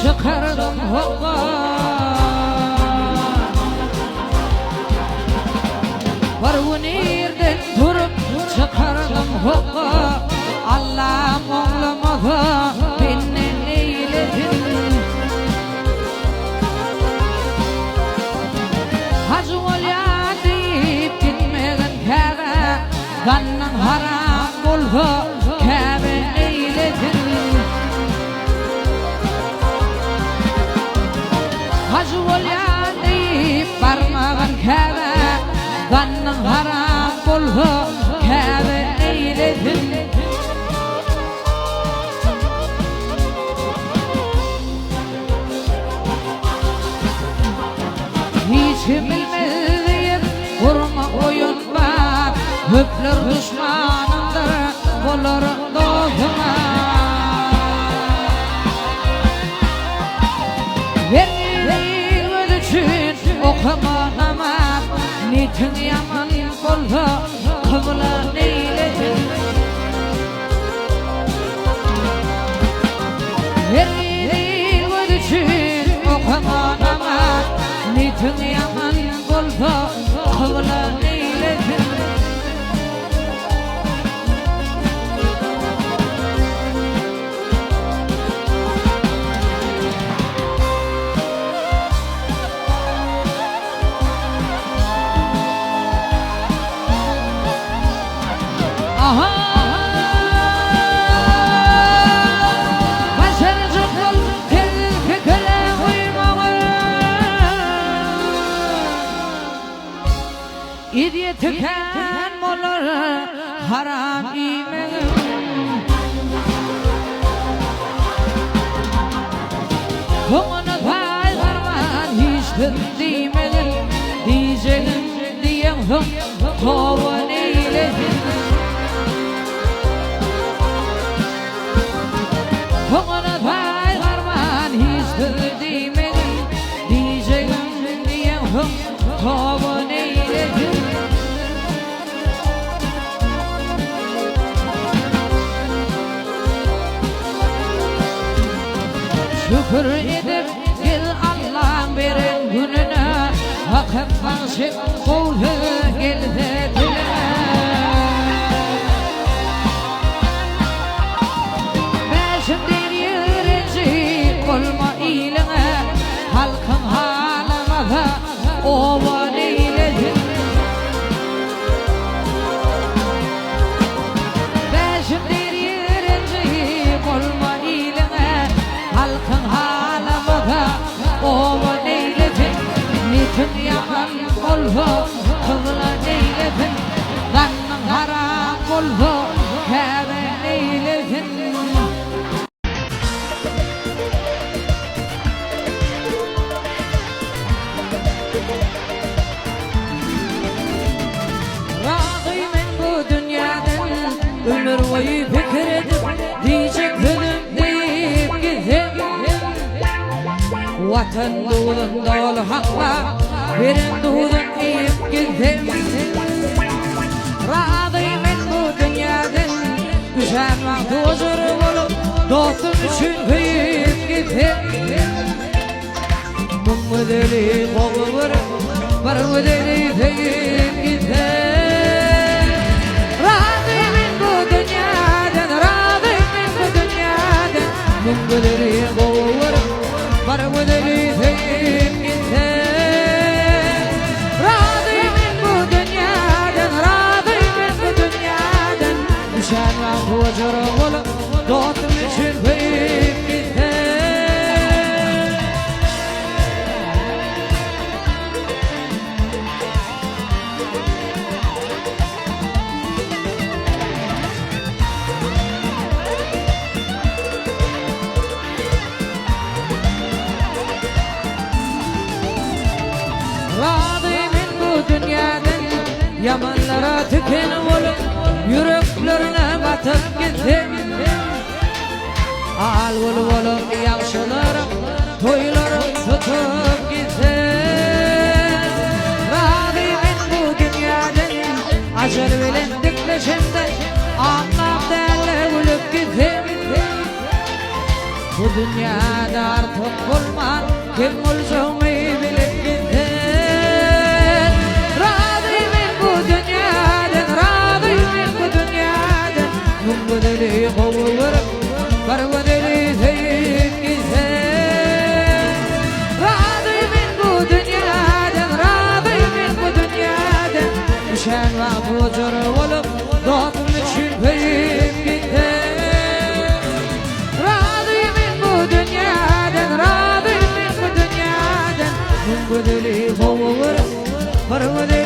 çıkardım hoppa. Var bu nereden durup çıkardım hoppa. Allah'ım oğlamadı beni eyledin. Hacı olya deyip gitmegen Kabe, kanın haram oldu Kabe eyledin. Hacı olya deyip barmağın Kabe, kanın haram oldu Kabe eyledin. Hiç bilmediğim vurma oyun var, höpler düşmanımdır, olur dostuma. Verdiğin ölçün okumanamam, niyetin yaman oldu, kıvılan eyledin. Verdiğin ölçün okumanamam, niyetin yaman oldu, kıvılan eyledin. Aha! Başarıcı kıl, tel fikre uymalı. İdiye tüken olur, haram yemeğim. Koğunu paygarman hiç bildiğimin, diyeceğim diyem koğun eyledin. Koğunu paygarman hiç bildiğimin, diyeceğim diyem koğun eyledin. Şükür edip gel Allah'ın veren gününe, vakıf manşip oldu gel de diline. Beşimden yüreci olma iline, halkın halime da ovan eyledin. Beşimden yüreci olma iline, halkın halime da ovan eyledin. Niyetin yaman oldu, kıvılan eyledin. Kanın haram oldu, Kabe eyledin. Razıyım bu dünyadan, ömür boyu fikir edip diyecek ölüm deyip gidip. Vatan doğdun dolu hakla, verin doğdun deyip gidip. Razıyım bu dünyadan, düşen vakti huzur bulup dostum için kıyıp gidip. Bu müdeli kolu var müdeli deyip gidip. Razıyım bu dünyadan, razıyım bu dünyadan, bu müdeli kolu var müdeli deyip gidip. Razıyım bu dünyadan, razıyım bu dünyadan, düşen vakti huzur bulup dostum için kıyıp gidip. Razıyım bu dünyadan, yamanlara tüken olup yüreklerine batıp gittim. Al olup yaxşılarım, toylarım tutup gittim. Razıyım bu dünyadan, acır bilen dikleşimde anlam derler ölüp gittim. ودنيا دار تقول ما كل زومي بالكتاب راضي منكو دنيا دن راضي منكو دنيا دن من بدلي غور فرودلي ذيك كتاب راضي منكو دنيا دن راضي منكو دنيا دن مشان وعب وجر ولب ضغط مشين فيك كتاب بدلي فور فرودي